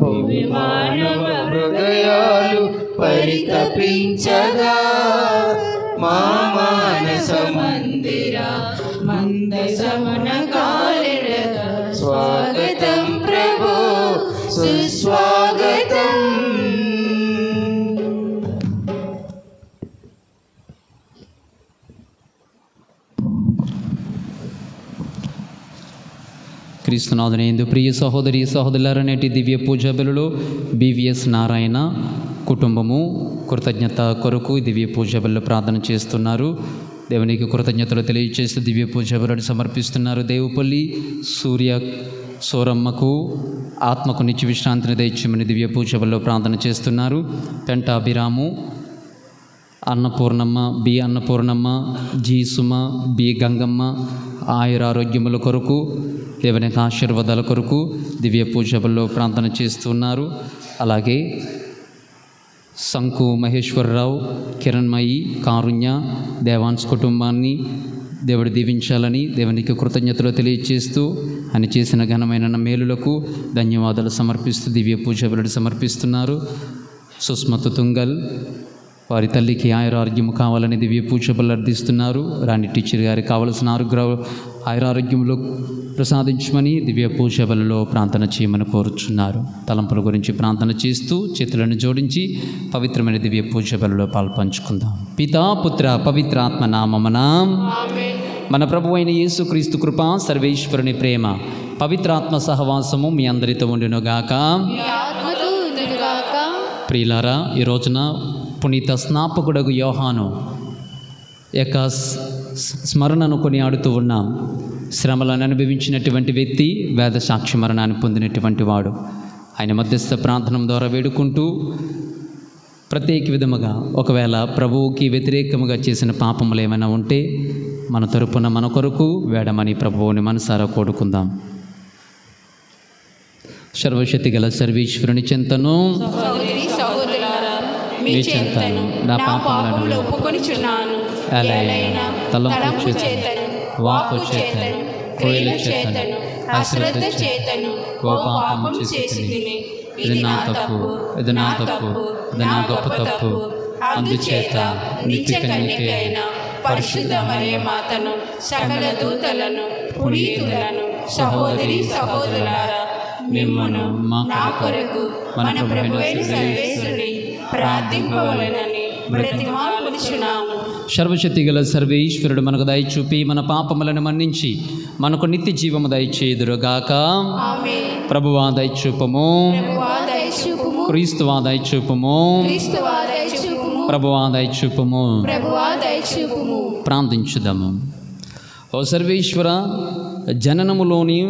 భూమి మానవ హృదయాలు పరితపించగా మా మానస మందిర మందసమున కాలిడగా స్వాగతం ప్రభు సుస్వాగతం. క్రీస్తునాథుని ప్రియ సహోదరి సహోదరులారా, నేటి దివ్య పూజా బలులో బివిఎస్ నారాయణ కుటుంబము కృతజ్ఞత కొరకు దివ్య పూజా బలులో ప్రార్థన చేస్తున్నారు. దేవునికి కృతజ్ఞతలు తెలియజేస్తూ దివ్య పూజా బలులు సమర్పిస్తున్నారు. దేవుపల్లి సూర్య సోరమ్మకు ఆత్మకు నిత్య విశ్రాంతిని దయచేయమని దివ్య పూజా బలులో ప్రార్థన చేస్తున్నారు. పెంట అభిరాము, అన్నపూర్ణమ్మ, బి అన్నపూర్ణమ్మ, జీ సుమ, బి గంగమ్మ ఆయురారోగ్యముల కొరకు, దేవుని యొక్క ఆశీర్వాదాల కొరకు దివ్య పూజబల్లో ప్రార్థన చేస్తున్నారు. అలాగే శంకు మహేశ్వరరావు, కిరణ్మయి, కారుణ్య, దేవాన్స్ కుటుంబాన్ని దేవుడు దీవించాలని దేవునికి కృతజ్ఞతలు తెలియజేస్తూ అని చేసిన ఘనమైన మేలులకు ధన్యవాదాలు సమర్పిస్తూ దివ్య పూజబలు సమర్పిస్తున్నారు. సుస్మత తుంగల్, వారి తల్లికి ఆయురారోగ్యం కావాలని దివ్య పూజబలు అర్థిస్తున్నారు. రాణి టీచర్ గారికి కావలసిన ఆయురారోగ్యంలో ప్రసాదించమని దివ్య పూజబలలో ప్రార్థన చేయమని కోరుచున్నారు. తలంపుల గురించి ప్రార్థన చేస్తూ చేతులను జోడించి పవిత్రమైన దివ్య పూజబలలో పాల్పంచుకుందాం. పితా పుత్ర పవిత్రాత్మ నామమున మన ప్రభువైన అయిన యేసుక్రీస్తు కృప, సర్వేశ్వరుని ప్రేమ, పవిత్రాత్మ సహవాసము మీ అందరితో ఉండునుగాక. ప్రియులారా, ఈ రోజున పునీత స్నాపకుడగు యోహాను యొక్క స్మరణను కొనియాడుతూ ఉన్నాం. శ్రమలను అనుభవించినటువంటి వ్యక్తి, వేద సాక్షి మరణాన్ని పొందినటువంటి వాడు. ఆయన మధ్యస్థ ప్రార్థన ద్వారా వేడుకుంటూ ప్రత్యేక విధముగా ఒకవేళ ప్రభువుకి వ్యతిరేకముగా చేసిన పాపములు ఏమైనా ఉంటే మన తరపున మన కొరకు వేడమని ప్రభువుని మనసారా కోరుకుందాం. సర్వశక్తి గల సర్వేశ్వరుని చెంతను మీ చెంతను నా పాపములను ఒప్పుకొనిచున్నాను. తలంపు చేతను, వాక్కు చేతను, క్రియల చేతను, అశ్రద్ధ చేతను ఓ పాపము చేసితిని. ఇది నా తప్పు, ఇది నా తప్పు, ఇది నా గొప్ప తప్పు. అందుచేత నిత్య కన్యక అయిన పరిశుద్ధ మరియ మాతను, సకల దూతలను, పునీతులను, సహోదరి సహోదరులారా, మిమ్మును నా కొరకు మన ప్రభువైన సర్వేశ్వరుని ప్రార్థింపవలెనని బ్రతిమాలుచున్నాము. సర్వశక్తి గల సర్వేశ్వరుడు మనకు దయచూపి మన పాపములను మన్నించి మనకు నిత్య జీవము దయచేయుదురుగాక. ప్రభువా దయచూపము, క్రీస్తువా దయచూపము, ప్రభువా దయచూపము. ప్రార్థించుదాము. ఓ సర్వేశ్వర, జననములోని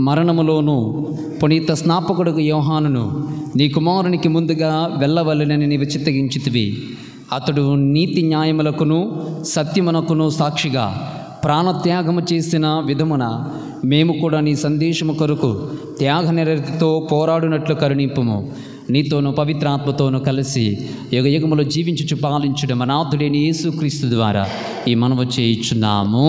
మరణములోను పునీత స్నాపకుడు యోహానును నీ కుమారునికి ముందుగా వెళ్ళవలెనని నీవు చిత్తగించితివి. అతడు నీతి న్యాయములకును సత్యమునకును సాక్షిగా ప్రాణత్యాగము చేసిన విధమున మేము కూడా నీ సందేశము కొరకు త్యాగ నిరతితో పోరాడునట్లు కరుణింపుము. నీతోనూ పవిత్రాత్మతోనూ కలిసి యుగయుగములో జీవించుచు పాలించుడు మనాథుడైన యేసుక్రీస్తు ద్వారా ఈ మనవి చేయుచున్నాము.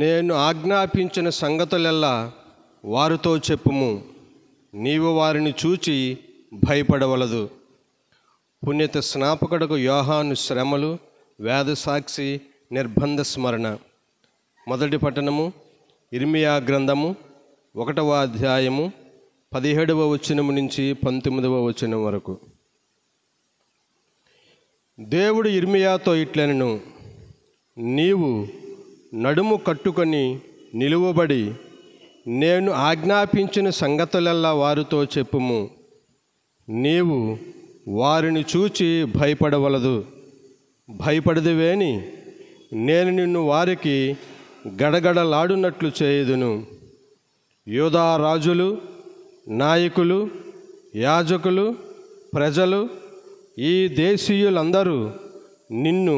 నేను ఆజ్ఞాపించిన సంగతులెల్లా వారితో చెప్పుము. నీవు వారిని చూచి భయపడవలదు. పుణ్యత స్నాపకుడకు యోహాను శ్రమలు, వేదసాక్షి నిర్బంధ స్మరణ. మొదటి పట్టణము ఇర్మియా గ్రంథము 1వ అధ్యాయము 17వ వచనము నుంచి 19వ వచనం వరకు. దేవుడు ఇర్మియాతో ఇట్లనెను, నీవు నడుము కట్టుకొని నిలువబడి నేను ఆజ్ఞాపించిన సంగతులెల్లా వారితో చెప్పుము. నీవు వారిని చూచి భయపడవలదు. భయపడదువేని నేను నిన్ను వారికి గడగడలాడునట్లు చేయుదును. యూదా రాజులు, నాయకులు, యాజకులు, ప్రజలు, ఈ దేశీయులందరూ నిన్ను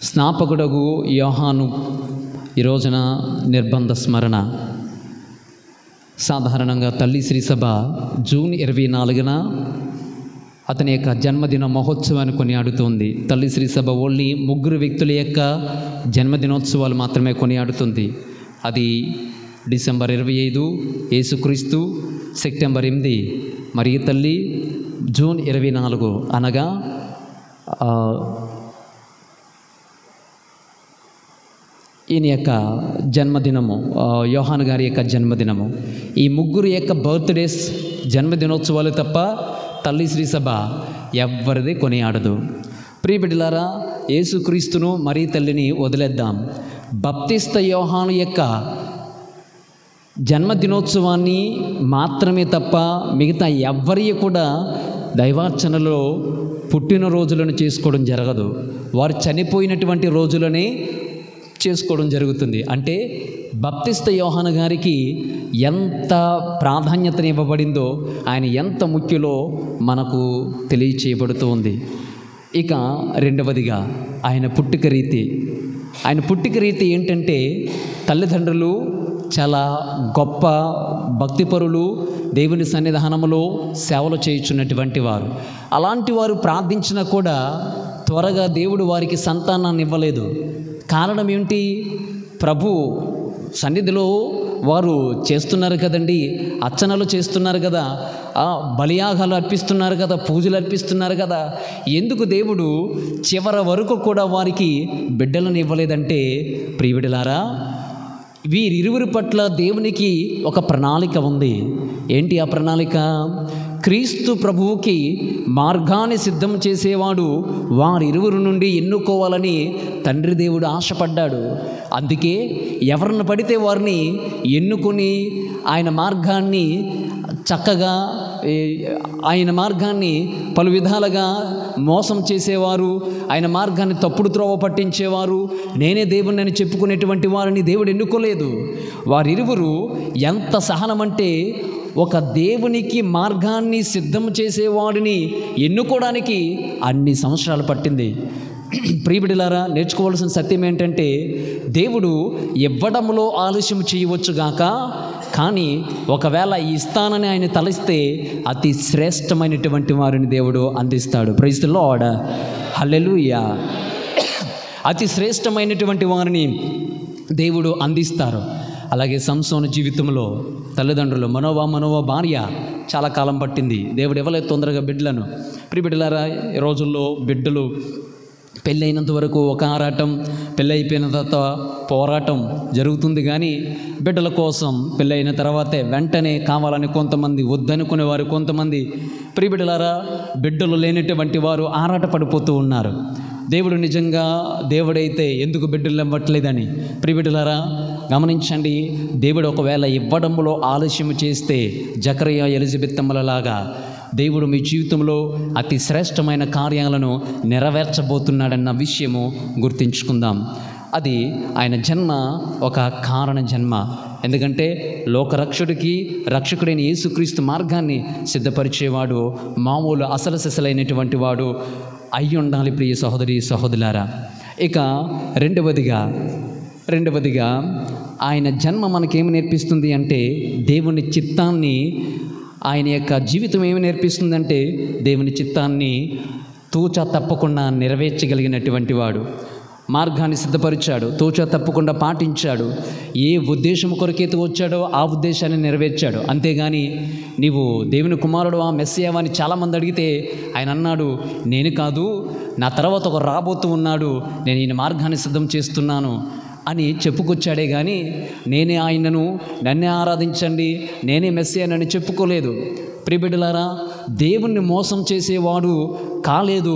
స్నాపకుడగు యోహాను ఈ రోజున నిర్బంధ స్మరణ. సాధారణంగా తల్లి శ్రీ సభ జూన్ 24న అతని యొక్క జన్మదిన మహోత్సవాన్ని కొనియాడుతుంది. తల్లి శ్రీ సభ ఓన్లీ 3 వ్యక్తుల యొక్క జన్మదినోత్సవాలు మాత్రమే కొనియాడుతుంది. అది డిసెంబర్ 25 యేసుక్రీస్తు, సెప్టెంబర్ 8 మరియ తల్లి, జూన్ 24 అనగా ఈయన యొక్క జన్మదినము, యోహాను గారి యొక్క జన్మదినము. ఈ 3 యొక్క బర్త్డేస్ జన్మదినోత్సవాలు తప్ప తల్లి శ్రీ సభ ఎవ్వరిది కొనియాడదు. ప్రియబిడ్డలారా, యేసుక్రీస్తును మరియ తల్లిని వదిలేద్దాం. బప్తిస్త యోహాను యొక్క జన్మదినోత్సవాన్ని మాత్రమే తప్ప మిగతా ఎవ్వరి కూడా దైవార్చనలో పుట్టినరోజులను చేసుకోవడం జరగదు. వారు చనిపోయినటువంటి రోజులనే చేసుకోవడం జరుగుతుంది. అంటే బప్తిస్త యోహాను గారికి ఎంత ప్రాధాన్యతని ఇవ్వబడిందో, ఆయన ఎంత ముఖ్యులో మనకు తెలియచేయబడుతూ ఉంది. ఇక రెండవదిగా ఆయన పుట్టుక రీతి. ఆయన పుట్టుక రీతి ఏంటంటే, తల్లిదండ్రులు చాలా గొప్ప భక్తిపరులు, దేవుని సన్నిధానంలో సేవలు చేయుచున్నటువంటి వారు. అలాంటి వారు ప్రార్థించినా కూడా త్వరగా దేవుడు వారికి సంతానాన్ని ఇవ్వలేదు. కారణం ఏమిటి? ప్రభు సన్నిధిలో వారు చేస్తున్నారు కదండి, అర్చనలు చేస్తున్నారు కదా, బలియాగాలు అర్పిస్తున్నారు కదా, పూజలు అర్పిస్తున్నారు కదా, ఎందుకు దేవుడు చివరి వరకు కూడా వారికి బిడ్డలను ఇవ్వలేదంటే, ప్రియబిడ్డలారా, వీరిరువురి పట్ల దేవునికి ఒక ప్రణాళిక ఉంది. ఏంటి ఆ ప్రణాళిక? క్రీస్తు ప్రభువుకి మార్గాన్ని సిద్ధం చేసేవాడు వారిరువురు నుండి ఎన్నుకోవాలని తండ్రి దేవుడు ఆశపడ్డాడు. అందుకే ఎవరిని పడితే వారిని ఎన్నుకొని ఆయన మార్గాన్ని చక్కగా, ఆయన మార్గాన్ని పలు విధాలుగా మోసం చేసేవారు, ఆయన మార్గాన్ని తప్పుడు త్రోవ పట్టించేవారు, నేనే దేవుణ్ణి అని చెప్పుకునేటువంటి వారిని దేవుడు ఎన్నుకోలేదు. వారిరువురు ఎంత సహనమంటే, ఒక దేవునికి మార్గాన్ని సిద్ధం చేసేవాడిని ఎన్నుకోవడానికి అన్ని సంవత్సరాలు పట్టింది. ప్రియబిడ్డలారా, నేర్చుకోవాల్సిన సత్యం ఏంటంటే, దేవుడు ఇవ్వడంలో ఆలస్యం చేయవచ్చుగాక, కానీ ఒకవేళ ఇస్తానని ఆయన తలస్తే అతి శ్రేష్టమైనటువంటి వారిని దేవుడు అందిస్తాడు. ప్రైజ్ ది లార్డ్, హల్లెలూయా. అతి శ్రేష్టమైనటువంటి వారిని దేవుడు అందిస్తారు. అలాగే సంసోను జీవితంలో తల్లిదండ్రులు మనోవా భార్య చాలా కాలం పట్టింది. దేవుడు ఇవ్వలేదు తొందరగా బిడ్డలను. ప్రియబిడ్డలారా, ఈ రోజుల్లో బిడ్డలు పెళ్ళైనంత వరకు ఒక ఆరాటం, పెళ్ళైపోయిన తర్వాత పోరాటం జరుగుతుంది. కానీ బిడ్డల కోసం పెళ్ళైన తర్వాతే వెంటనే కావాలని కొంతమంది, వద్దనుకునేవారు కొంతమంది. ప్రియబిడ్డలారా, బిడ్డలు లేనటువంటి వారు ఆరాట పడిపోతూ ఉన్నారు. దేవుడు నిజంగా దేవుడైతే ఎందుకు బిడ్డలు ఇవ్వట్లేదని. ప్రియబిడ్డలారా, గమనించండి, దేవుడు ఒకవేళ ఇవ్వడంలో ఆలస్యం చేస్తే జకరియా, ఎలిజబెత్తమ్మలలాగా దేవుడు మీ జీవితంలో అతి శ్రేష్టమైన కార్యాలను నెరవేర్చబోతున్నాడన్న విషయము గుర్తుంచుకుందాం. అది ఆయన జన్మ ఒక కారణ జన్మ. ఎందుకంటే లోకరక్షకుడికి రక్షకుడైన యేసుక్రీస్తు మార్గాన్ని సిద్ధపరిచేవాడు మామూలు అసలు సిసలైనటువంటి వాడు అయి ఉండాలి. ప్రియ సహోదరి సహోదరులారా, ఇక రెండవదిగా ఆయన జన్మ మనకేమి నేర్పిస్తుంది అంటే, దేవుని చిత్తాన్ని, ఆయన యొక్క జీవితం ఏమి నేర్పిస్తుందంటే, దేవుని చిత్తాన్ని తూచా తప్పకుండా నెరవేర్చగలిగినటువంటి వాడు. మార్గాన్ని సిద్ధపరిచాడు, తూచా తప్పకుండా పాటించాడు. ఏ ఉద్దేశం కొరకైతే వచ్చాడో ఆ ఉద్దేశాన్ని నెరవేర్చాడు. అంతేగాని నీవు దేవుని కుమారుడు, ఆ మెస్సియావా అని చాలామంది అడిగితే ఆయన అన్నాడు, నేను కాదు, నా తర్వాత ఒక రాబోతూ ఉన్నాడు, నేను ఈయన మార్గాన్ని సిద్ధం చేస్తున్నాను అని చెప్పుకొచ్చాడే కానీ నేనే ఆయనను, నన్నే ఆరాధించండి, నేనే మెస్సియానని చెప్పుకోలేదు. ప్రియబిడ్డలారా, దేవుణ్ణి మోసం చేసేవాడు కాలేదు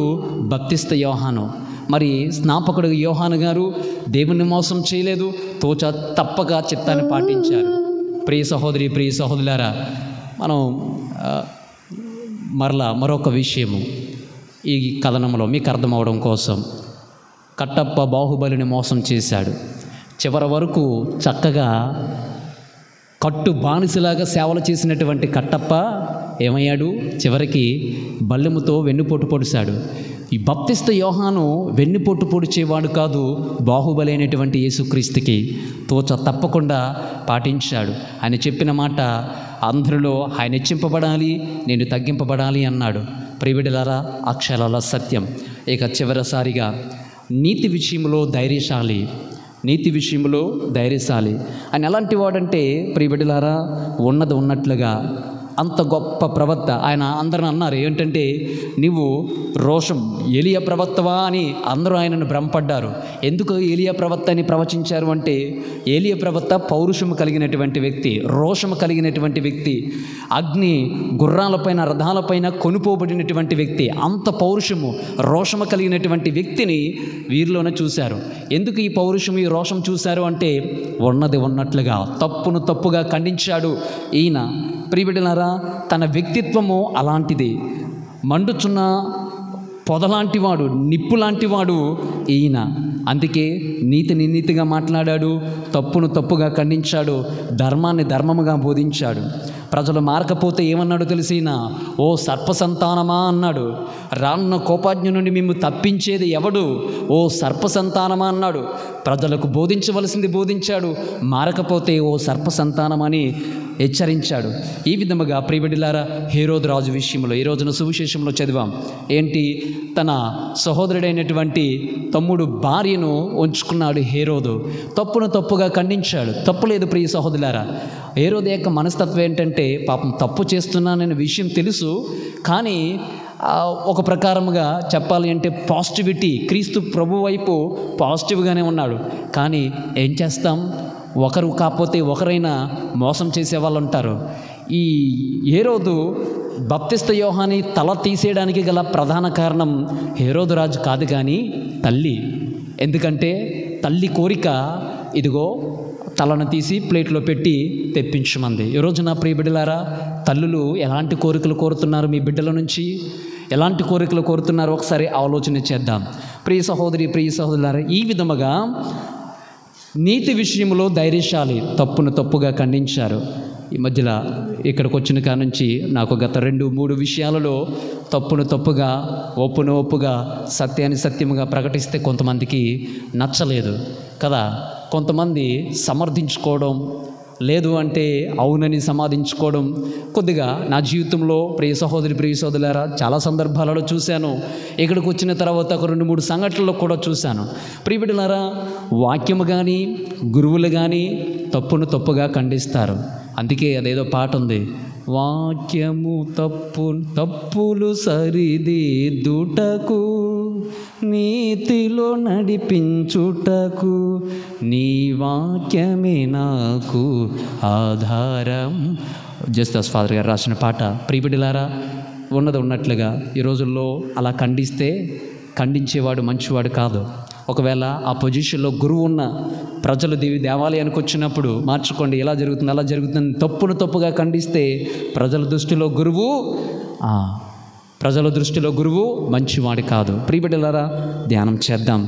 బప్తిస్త యోహాను. మరి స్నాపకుడు యోహాను గారు దేవుణ్ణి మోసం చేయలేదు, తోచ తప్పక చిత్తాన్ని పాటించారు. ప్రియ సహోదరి, ప్రియ సహోదరులారా, మనం మరొక విషయము ఈ కథనంలో మీకు అర్థమవడం కోసం, కట్టప్ప బాహుబలిని మోసం చేశాడు. చివరి వరకు చక్కగా కట్టు బానిసలాగా సేవలు చేసినటువంటి కట్టప్ప ఏమయ్యాడు? చివరికి బల్లెముతో వెన్నుపోటు పొడిశాడు. ఈ బప్తిస్త యోహాను వెన్నుపోటు పొడిచేవాడు కాదు, బాహుబలి అయినటువంటి యేసుక్రీస్తుకి తోచ తప్పకుండా పాటించాడు. ఆయన చెప్పిన మాట అందరిలో ఆయన హెచ్చింపబడాలి, నేను తగ్గింపబడాలి అన్నాడు. ప్రియబిడ్డలారా, అక్షరాల సత్యం. ఇక చివరిసారిగా నీతి విషయంలో ధైర్యశాలి, నీతి విషయంలో ధైర్యశాలి. ఆయన ఎలాంటి వాడంటే ప్రియబిడ్డలారా, ఉన్నది ఉన్నట్లుగా అంత గొప్ప ప్రవక్త. ఆయన అందరూ అన్నారు ఏంటంటే, నీవు రోషం ఏలియా ప్రవక్తవా అని అందరూ ఆయనను భ్రమపడ్డారు. ఎందుకు ఏలియా ప్రవక్త అని ప్రవచించారు అంటే, ఏలియా ప్రవక్త పౌరుషము కలిగినటువంటి వ్యక్తి, రోషము కలిగినటువంటి వ్యక్తి, అగ్ని గుర్రాలపైన రథాలపైన కొనుపోబడినటువంటి వ్యక్తి. అంత పౌరుషము రోషము కలిగినటువంటి వ్యక్తిని వీరిలోనే చూశారు. ఎందుకు ఈ పౌరుషము ఈ రోషం చూశారు అంటే, ఉన్నది ఉన్నట్లుగా తప్పును తప్పుగా ఖండించాడు ఈయన. ప్రియబిడ్డలారా, తన వ్యక్తిత్వము అలాంటిది. మండుచున్న పొదలాంటివాడు, నిప్పు లాంటివాడు ఈయన. అందుకే నీతిని నీతిగా మాట్లాడాడు, తప్పును తప్పుగా ఖండించాడు, ధర్మాన్ని ధర్మముగా బోధించాడు. ప్రజలు మారకపోతే ఏమన్నాడు తెలిసిన, ఓ సర్పసంతానమా అన్నాడు. రానున్న కోపాజ్ఞ నుండి మేము తప్పించేది ఎవడు, ఓ సర్పసంతానమా అన్నాడు. ప్రజలకు బోధించవలసింది బోధించాడు, మారకపోతే ఓ సర్పసంతానమని హెచ్చరించాడు. ఈ విధముగా ప్రియబిడ్డలారా, హేరోదు రాజు విషయంలో ఈ రోజున సువిశేషంలో చదివాం. ఏంటి, తన సహోదరుడైనటువంటి తమ్ముడు భార్యను ఉంచుకున్నాడు హేరోదు. తప్పును తప్పుగా ఖండించాడు. తప్పులేదు ప్రియ సహోదరులారా. హేరోదు యొక్క మనస్తత్వం ఏంటంటే, పాపం తప్పు చేస్తున్నాననే విషయం తెలుసు, కానీ ఒక ప్రకారముగా చెప్పాలి అంటే పాజిటివిటీ, క్రీస్తు ప్రభు వైపు పాజిటివ్గానే ఉన్నాడు. కానీ ఏం చేస్తాం, ఒకరు కాకపోతే ఒకరైనా మోసం చేసేవాళ్ళు ఉంటారు. ఈ హేరోదు బప్తిస్త యోహాని తల తీసేయడానికి గల ప్రధాన కారణం హేరోదు రాజు కాదు కానీ తల్లి. ఎందుకంటే తల్లి కోరిక, ఇదిగో తలను తీసి ప్లేట్లో పెట్టి తెప్పించమంది. ఈరోజు నా ప్రియ బిడ్డలారా, తల్లులు ఎలాంటి కోరికలు కోరుతున్నారు మీ బిడ్డల నుంచి? ఎలాంటి కోరికలు కోరుతున్నారో ఒకసారి ఆలోచన చేద్దాం. ప్రియ సహోదరి, ప్రియ సహోదరులారా, ఈ విధముగా నీతి విషయంలో ధైర్యశాలి, తప్పును తప్పుగా ఖండించారు. ఈ మధ్యలో ఇక్కడికి వచ్చిన కాడ నుంచి నాకు గత 2-3 విషయాలలో తప్పును తప్పుగా, ఒప్పును ఒప్పుగా, సత్యాన్ని సత్యముగా ప్రకటిస్తే కొంతమందికి నచ్చలేదు కదా. కొంతమంది సమర్థించుకోవడం, లేదు అంటే అవునని సమాధించుకోవడం కొద్దిగా నా జీవితంలో ప్రియ సహోదరి, ప్రియ సహోదరులారా, చాలా సందర్భాలలో చూశాను. ఇక్కడికి వచ్చిన తర్వాత ఒక 2-3 సంఘటనల్లో కూడా చూశాను. ప్రియ బిడ్డలారా, వాక్యము కానీ గురువులు కానీ తప్పును తప్పుగా ఖండిస్తారు. అందుకే అదేదో పాట ఉంది, వాక్యము తప్పులు సరిదిద్దుటకు, నీతిలో నడిపించుటకు, నీ వాక్యమే నాకు ఆధారం. జస్దాస్ ఫాదర్ గారు రాసిన పాట. ప్రియబిడ్డలారా, ఉన్నది ఉన్నట్లుగా ఈ రోజుల్లో అలా ఖండించేవాడు మంచివాడు కాదు. ఒకవేళ ఆ పొజిషన్లో గురువు ఉన్న ప్రజలు దేవాలయానికి వచ్చినప్పుడు మార్చుకోండి, ఎలా జరుగుతుంది అలా జరుగుతుంది, తప్పును తప్పుగా ఖండిస్తే ప్రజల దృష్టిలో గురువు మంచివాడు కాదు. ప్రియబిడ్డలారా, ధ్యానం చేద్దాం.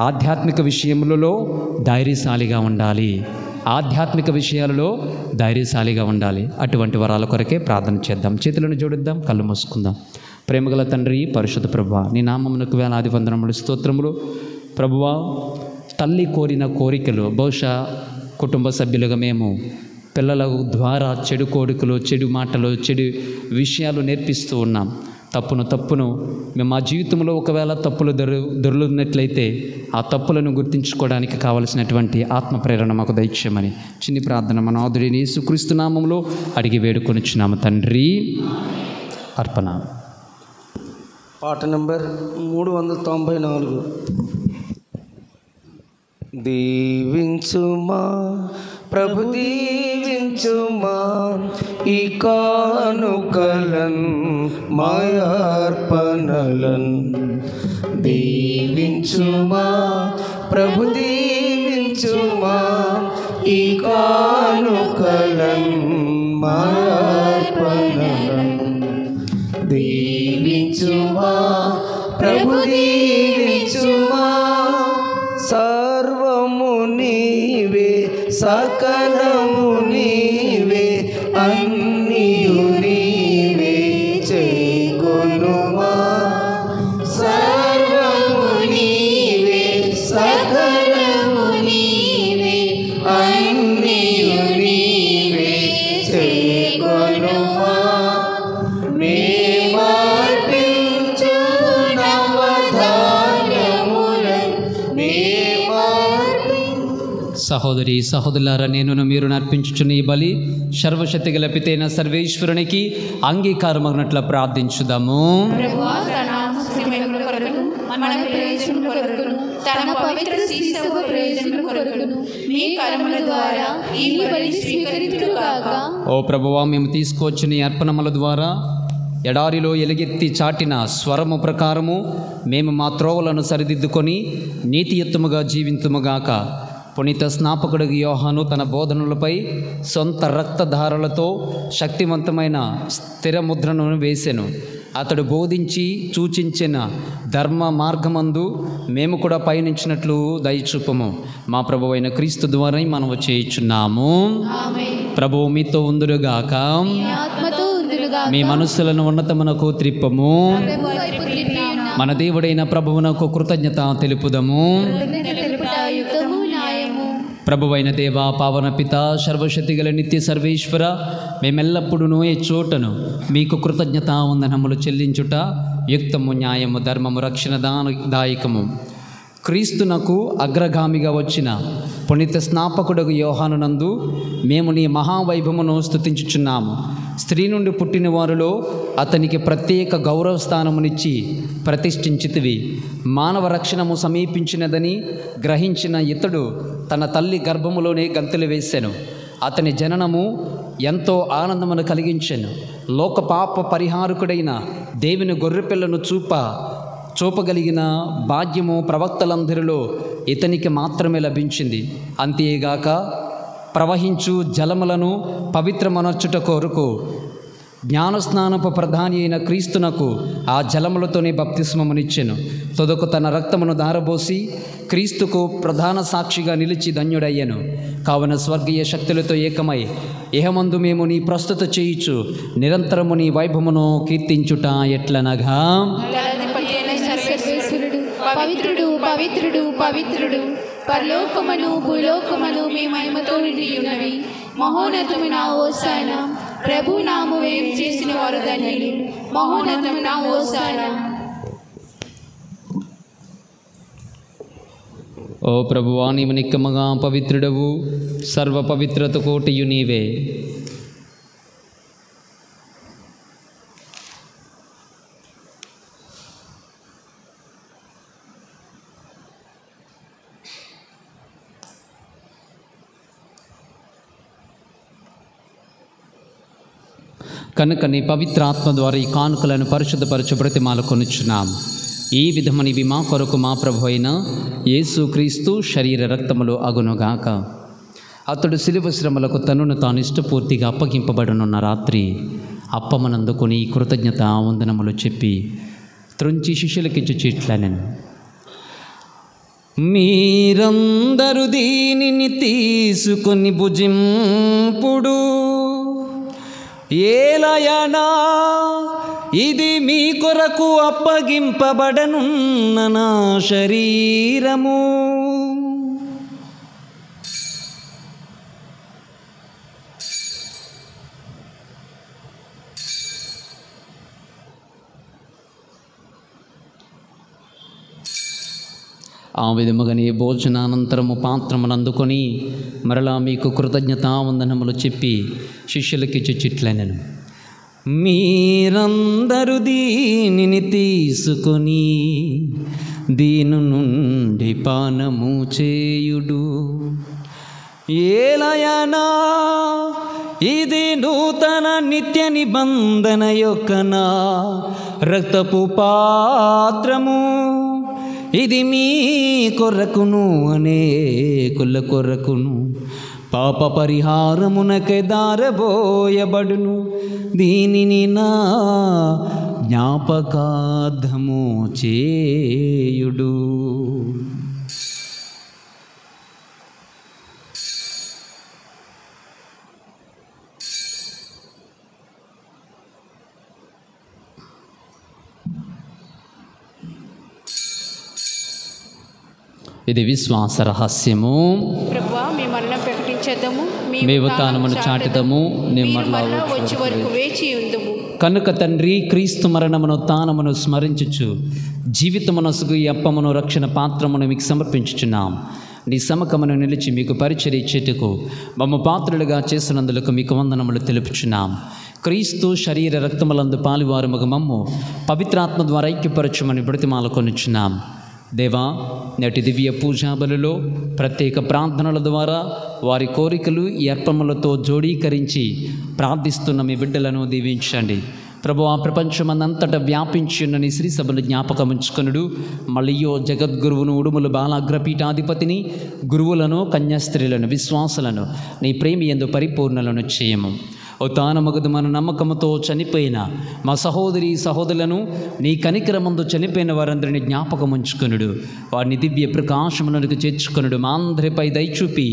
ఆధ్యాత్మిక విషయములలో ధైర్యశాలిగా ఉండాలి. ఆధ్యాత్మిక విషయాలలో ధైర్యశాలిగా ఉండాలి. అటువంటి వరాల కొరకే ప్రార్థన చేద్దాం. చేతులను జోడిద్దాం, కళ్ళు మూసుకుందాం. ప్రేమగల తండ్రి, పరిశుద్ధ ప్రభువా, నీ నామమునకు వేలాది వందనములు, స్తోత్రములు. ప్రభువా, తల్లి కోరిన కోరికలు బహుశా కుటుంబ సభ్యులుగా మేము పిల్లల ద్వారా చెడు కోరికలు, చెడు మాటలు, చెడు విషయాలు నేర్పిస్తూ ఉన్నాం. తప్పును మేము మా జీవితంలో ఒకవేళ తప్పులు దొర్లున్నట్లయితే ఆ తప్పులను గుర్తించుకోవడానికి కావలసినటువంటి ఆత్మ ప్రేరణ మాకు దయచేయమని చిన్ని ప్రార్థన మన ఆదుడిని యేసుక్రీస్తు నామములో అడిగి వేడుకొనిచున్నాము తండ్రి. అర్పణ. పాట నంబర్ 394. దీవించుమా ప్రభు దీవించుమా, ఈ కానుకలన్ మాయార్పణలన్. దీవించుమా ప్రభు దీవించుమా, ఈ కానుకలన్ మాయార్పణలన్. దీవించుమా ప్రభు దీవించుమా, సర్వము నీవే, సకలము నీవే, అన్నియు నీవే చేకొనుమా. సహోదరి సహోదరులారా, నేను మీరు అర్పించుచున్న ఈ బలి సర్వశక్తి గల పితైన సర్వేశ్వరునికి అంగీకారమగినట్ల ప్రార్థించుదాము. ప్రభువా, తన నామస్తుతిమహిమ కొరకును, మన ప్రయోజనం కొరకును, తన పవిత్ర శ్రీసభ ప్రయోజనం కొరకును మీ కర్మల ద్వారా ఈ బలి స్వీకరించుగాక. ఓ ప్రభువా, మేము తీసుకొచ్చిన ఈ అర్పణముల ద్వారా ఎడారిలో ఎలుగెత్తి చాటిన స్వరము ప్రకారము మేము మా త్రోవలను సరిదిద్దుకొని నీతియుత్తముగా జీవింతుముగాక. పునీత స్నాపకుడు యోహాను తన బోధనలపై సొంత రక్తధారలతో శక్తివంతమైన స్థిర ముద్రను వేసెను. అతడు బోధించి సూచించిన ధర్మ మార్గమందు మేము కూడా పయనించినట్లు దయచూపము. మా ప్రభువైన అయిన క్రీస్తు ద్వారా మనము చేయుచున్నాము. ప్రభువు మీతో ఉందురుగాక. మీ మనస్సులను ఉన్నతమునకు త్రిప్పము. మన దేవుడైన ప్రభువునకు కృతజ్ఞత తెలుపుదము. ప్రభువైన దేవ, పావన పిత, సర్వశక్తి గల నిత్య సర్వేశ్వర, మేమెల్లప్పుడూ ఈ చోటను మీకు కృతజ్ఞత వందనములు చెల్లించుట యుక్తము, న్యాయము, ధర్మము, రక్షణదాయకము. క్రీస్తునకు అగ్రగామిగా వచ్చిన పునీత స్నాపకుడు యోహానునందు మేము నీ మహావైభవమును స్తుతించుచున్నాము. స్త్రీ నుండి పుట్టిన వారిలో అతనికి ప్రత్యేక గౌరవ స్థానమునిచ్చి ప్రతిష్ఠించితివి. మానవ రక్షణము సమీపించినదని గ్రహించిన ఇతడు తన తల్లి గర్భములోనే గంతులు వేశాను. అతని జననము ఎంతో ఆనందమును కలిగించెను. లోక పాప పరిహారకుడైన దేవుని గొర్రెపిల్లను చూపగలిగిన భాగ్యము ప్రవక్తలందరిలో ఇతనికి మాత్రమే లభించింది. అంతేగాక ప్రవహించు జలములను పవిత్రమనర్చుట కొరకు జ్ఞానస్నానపు ప్రధాని అయిన క్రీస్తునకు ఆ జలములతోనే బప్తిస్మమునిచ్చెను. తొదకు తన రక్తమును దారబోసి క్రీస్తుకు ప్రధాన సాక్షిగా నిలిచి ధన్యుడయ్యను. కావున స్వర్గీయ శక్తులతో ఏకమై ఇహమందు మేము నీ ప్రస్తుత చేయుచు నిరంతరము నీ వైభవమును కీర్తించుట ఎట్లనగా, పవిత్రుడు పవిత్రుడు పవిత్రుడు, పరలోకమును భూలోకమును మీ మహిమతో నిండి ఉన్నవి. మహోన్నతమైన హోసానా, ప్రభు నామమున చేసిన వారు ధన్యులు. మహోన్నతమైన హోసానా. ఓ ప్రభువా, నీవు నిక్కముగా పవిత్రుడవు, సర్వ పవిత్రత కోటియు నీవే. కనుక నీ పవిత్రాత్మ ద్వారా ఈ కానుకలను పరిశుద్ధపరచు బ్రతిమాల కొనుచున్నాం. ఈ విధమునివి మా కొరకు మా ప్రభు అయిన యేసు క్రీస్తు శరీర రక్తములు అగునుగాక. అతడు శిలువ శ్రమలకు తనను తాను ఇష్టపూర్తిగా అప్పగింపబడనున్న రాత్రి అప్పమనందుకొని కృతజ్ఞత వందనములు చెప్పి త్రుంచి శిష్యులకిచ్చు చీట్లనెను. మీరందరూ దీనిని తీసుకొని భుజింపుడు. ఏలయనా ఇది మీ కొరకు అప్పగింపబడనున్న నా శరీరము. ఆ విధముగానే భోజనానంతరము పాత్రమును అందుకొని మరలా మీకు కృతజ్ఞతావందనములు చెప్పి శిష్యులకిచ్చు చిట్లనెను. మీరందరూ దీనిని తీసుకొని దీని నుండి పానము చేయుడు. ఏలయనా ఇది నూతన నిత్య నిబంధన యొక్క నా రక్తపు పాత్రము. ఇది మీ కొరకును అనేకుల కొరకును పాప పరిహారమునకే దారబోయబడును. దీనిని నా జ్ఞాపకార్థము చేయుడు. ఇది విశ్వాస రహస్యము. ప్రభువా, మీ మరణం ప్రకటించేద్దాము, మీ ఉత్థానమును చాటుదము, వచ్చే వరకు వేచి ఉందుము. కనుక తండ్రి, క్రీస్తు మరణమును ఉత్థానమును స్మరించుచు జీవితమునసుగు ఈ అప్పమును రక్షణ పాత్రమును మీకు సమర్పించుచున్నాం. నీ సముఖమున నిలిచి మీకు పరిచర్య ఇచ్చేటకు మమ్మ పాత్రులుగా చేసినందులకు మీకు వందనములు తెలుపుచున్నాం. క్రీస్తు శరీర రక్తములందు పాలువారముగ మమ్ము పవిత్రాత్మ ద్వారా ఐక్యపరచమని బ్రతిమాలకొనుచున్నాం. దేవా, నేటి దివ్య పూజా బలులో ప్రత్యేక ప్రార్థనల ద్వారా వారి కోరికలు ఈ అర్పణలతో జోడీకరించి ప్రార్థిస్తున్న మీ బిడ్డలను దీవించండి. ప్రభువా, ప్రపంచమందంతటా వ్యాపించి ఉన్న నీ శ్రీ సభలు జ్ఞాపకముంచుకొనుడు. మళ్ళీయో జగద్గురువును, ఉడుములు బాలాగ్రపీఠాధిపతిని, గురువులను, కన్యాస్త్రీలను, విశ్వాసులను నీ ప్రేమి యందు పరిపూర్ణలను చేయము. ఓ తానమగదు మన నమ్మకముతో చనిపోయిన మా సహోదరులను నీ కనికరమందు చనిపోయిన వారందరినీ జ్ఞాపకముంచుకొనుడు. వారిని దివ్య ప్రకాశములకు చేర్చుకొనుడు. మా అందరిపై దయచూపి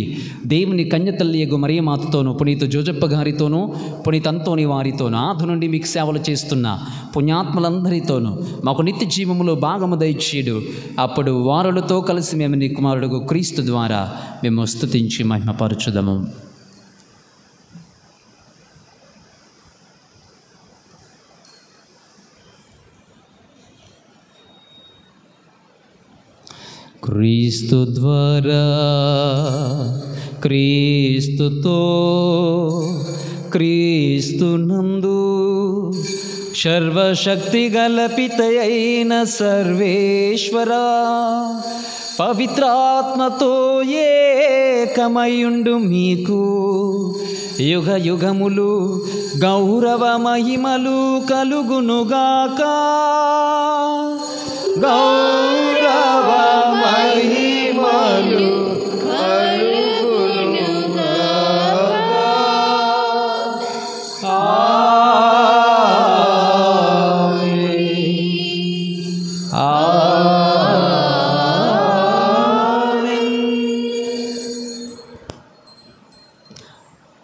దేవుని కన్యతల్లియగు మరియమాతతోనూ, పునీత జోజప్ప గారితోనూ, పునీత అంతోని వారితోనూ, ఆది నుండి మీకు సేవలు చేస్తున్న పుణ్యాత్మలందరితోనూ మాకు నిత్య జీవములో భాగము దయచేయుడు. అప్పుడు వారులతో కలిసి మేము నీ కుమారుడు క్రీస్తు ద్వారా మేము స్తుతించి మహిమపరచుదము. క్రీస్తు ద్వారా, క్రీస్తుతో, క్రీస్తునందు సర్వశక్తి గల పితయైన సర్వేశ్వరా, పవిత్రాత్మతో ఏకమయుండు మీకు యుగ యుగములు గౌరవ మహిమలు కలుగునుగాక. గౌరవ మహిమలు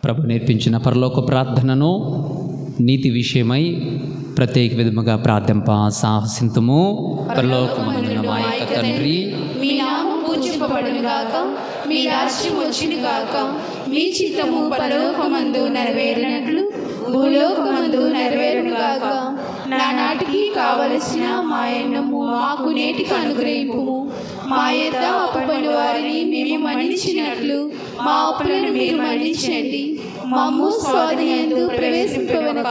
ప్రభు నేర్పించిన పరలోక ప్రార్థనను నీతి విషయమై ప్రత్యేక విధముగా ప్రార్థింప సాహసింతుము. పరలోకమందున్న మా యొక్క తండ్రి, మీ నామం పూజింపబడునుగాక, మీ రాజ్యం వచ్చునుగాక, మీ చిత్తము పరలోకమందు నెరవేరినట్లు భూలోకమందు నెరవేరునుగాక. నానాటికి కావలసిన మా అన్నము మాకు నేటికి అనుగ్రహింపుము. మా యొద్ద అప్పుపడి వారిని మేము మన్నించినట్లు మా అప్పులను మీరు మన్నించండి. మమ్ము శోధనయందు ప్రవేశింపవనక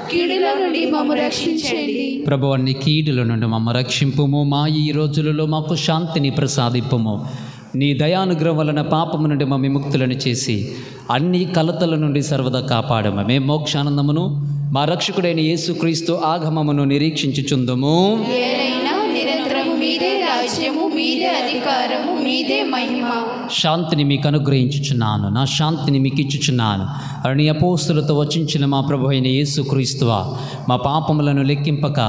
కీడుల నుండి మమ్ము రక్షించండి. ప్రభు, అన్ని కీడుల నుండి మమ్మ రక్షింపుము. మా ఈ రోజులలో మాకు శాంతిని ప్రసాదింపుము. నీ దయానుగ్రహం వలన పాపము నుండి మా విముక్తులను చేసి అన్ని కలతల నుండి సర్వదా కాపాడము. మేము మోక్షానందమును మా రక్షకుడైన యేసుక్రీస్తు ఆగమమును నిరీక్షించుచుందుము. నిరంతరము మీదే రాజ్యము, మీదే అధికారము, మీదే మహిమ. శాంతిని మీకు అనుగ్రహించుచున్నాను, నా శాంతిని మీకు ఇచ్చుచున్నాను అని అపోస్తులతో వచించిన మా ప్రభు అయిన యేసుక్రీస్తువా, మా పాపములను లెక్కింపక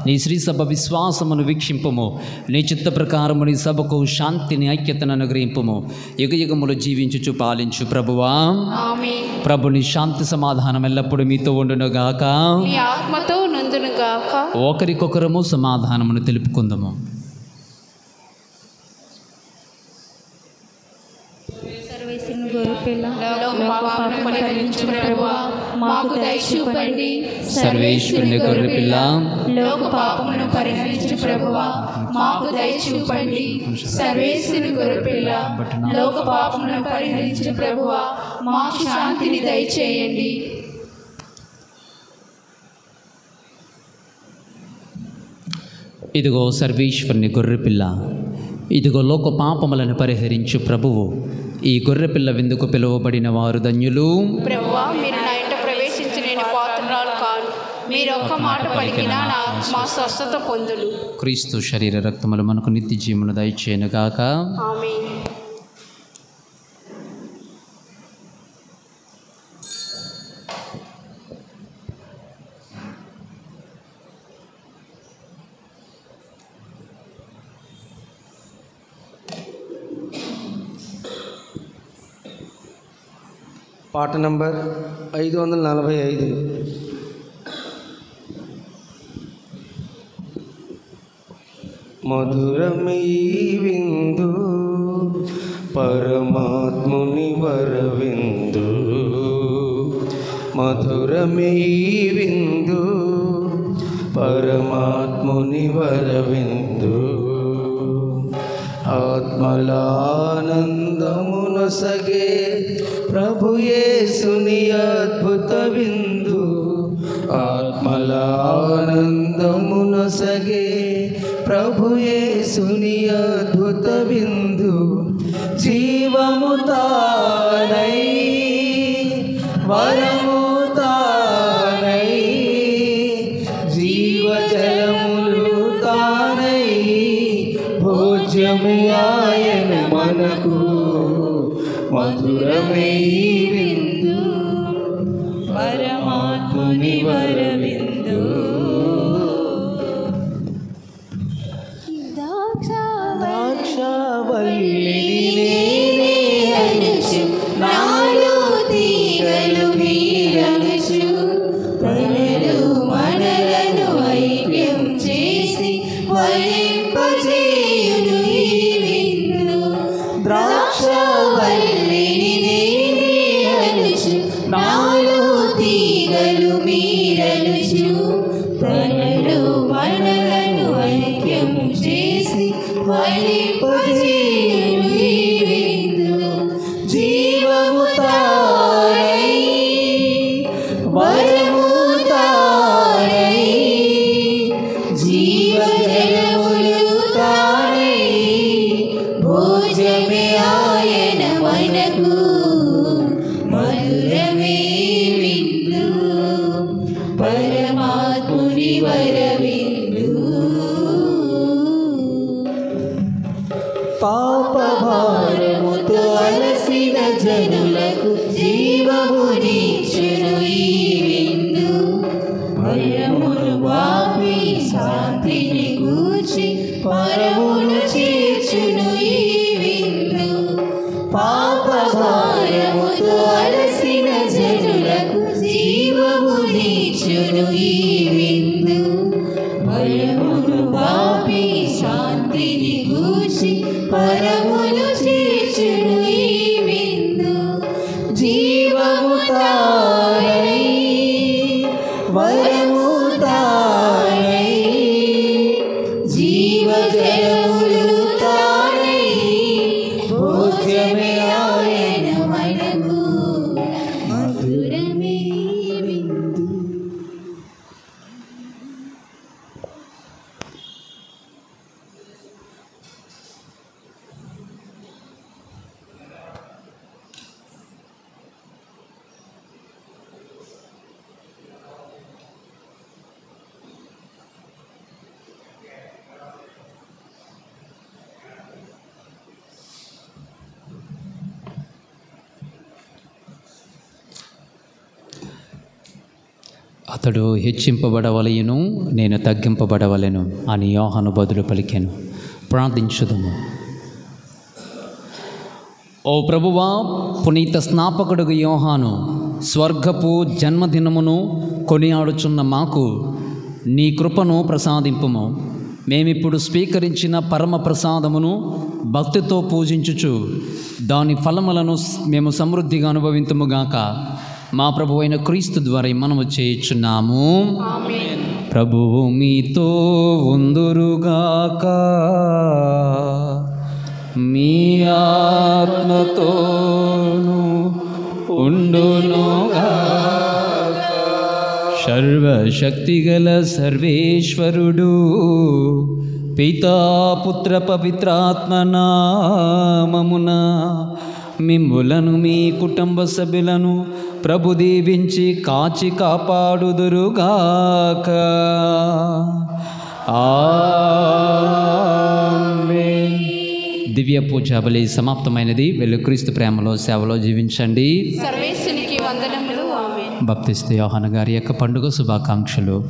నీ శ్రీసభ విశ్వాసమును వీక్షింపుము. నీ చిత్త ప్రకారము నీ సభకు శాంతిని, ఐక్యతను అనుగ్రహింపుము. యుగ యుగములు జీవించుచు పాలించు ప్రభువా. ఆమేన్. ప్రభుని శాంతి సమాధానం ఎల్లప్పుడూ మీతో ఉండునుగాక, మీ ఆత్మతో నందునుగాక. ఒకరికొకరము సమాధానమును తెలుపుకుందాము. మాకు దయచూపండి. సర్వేశ్వరుని గొర్రెపిల్ల, లోక పాపమును పరిహరించు ప్రభువా, మాకు దయచూపండి. సర్వేశ్వరుని గొర్రెపిల్ల, లోక పాపమును పరిహరించు ప్రభువా, మాకు శాంతిని దయచేయండి. ఇదిగో సర్వేశ్వరుని గొర్రెపిల్ల, ఇదిగో లోక పాపములను పరిహరించు ప్రభువు. ఈ గొర్రెపిల్ల విందుకు పిలువబడిన వారు ధన్యులు. ప్రభువా, మీరు నా ఇంట ప్రవేశించి నేను పాత్రురాలు కాను. మీరు ఒక్క మాట పలికినా నా ఆత్మ స్వస్థత పొందులు. క్రీస్తు శరీర రక్తములు మనకు నిత్య జీవమును దయచేయునుగాక. ఆమేన్. పాట నంబర్ 545. మధురమీ విందు పరమాత్ముని వరవిందు, మధురమీ విందు పరమాత్ముని వరవిందు. ఆత్మలానందమునొసగే ప్రభుయేసుని అద్భుత విందు ఆత్మలానందమునొసగే ప్రభుయేసుని అద్భుత విందు జీవము తానై వరము తానై జీవజలములు తానై భోజ్యమే ఆయన మనకు మధురమే ఈ విందు పరమాత్ముని వరవిందు ద్రాక్షవల్లిని అనుచు నాలో తీగలు వీరనుచు తనలు మనలను ఐక్యం చేసి వరింపజేయును ఈ విందు ద్రాక్షవల్లిని నేనే అనుచు నాలో తీగలు మీరనుచు తనలు మనలను ఐక్యం చేసి వరింపజేయును ఈ విందు జీవము తానై వరము తానై జీవజలములు తానై భోజమే ఆయన మనకు మధురమే విందు పరమాత్ముని వరవిందు పాపభారముతో అలసిన జనులకు జీవమునిచ్చును ఈ విందు భయమును వాపి శాంతిని గూర్చి పరమును చేర్చును ఈ విందు పాపభారముతో అలసిన జనులకు జీవమునిచ్చును ఈ విందు భయమును వాపి శాంతిని గూర్చి పరమును చేర్చును ఈ విందు జీవము తానై వరము తానై జీవజలములు తానై భోజ్యమే ఆయన మనకు మధురమే విందు. అతడు హెచ్చింపబడవలయును నేను తగ్గింపబడవలెను అని యోహాను బదులు పలికెను. ప్రార్థించుదుము. ఓ ప్రభువా, పునీత స్నాపకుడుగు యోహాను స్వర్గపు జన్మదినమును కొనియాడుచున్న మాకు నీ కృపను ప్రసాదింపుము. మేమిప్పుడు స్వీకరించిన పరమ ప్రసాదమును భక్తితో పూజించుచు దాని ఫలములను మేము సమృద్ధిగా అనుభవింతుముగాక. మా ప్రభువైన క్రీస్తు ద్వారా మనము చేయుచున్నాము. ప్రభువు మీతో ఉందురుగాక, మీ ఆత్మతోను ఉండునుగాక. సర్వశక్తిగల సర్వేశ్వరుడు పితా పుత్ర పవిత్రాత్మ నామమున మిమ్ములను మీ కుటుంబ సభ్యులను ప్రభు దీవించి కాచి కాపాడుదురుగాక. ఆమేన్. దివ్య పూజా బలి సమాప్తమైనది. వెళ్ళు క్రీస్తు ప్రేమలో సేవలో జీవించండి. సర్వేశ్వరునికి వందనములు. ఆమేన్. బాప్తిస్త యోహాను గారి యొక్క పండుగ శుభాకాంక్షలు.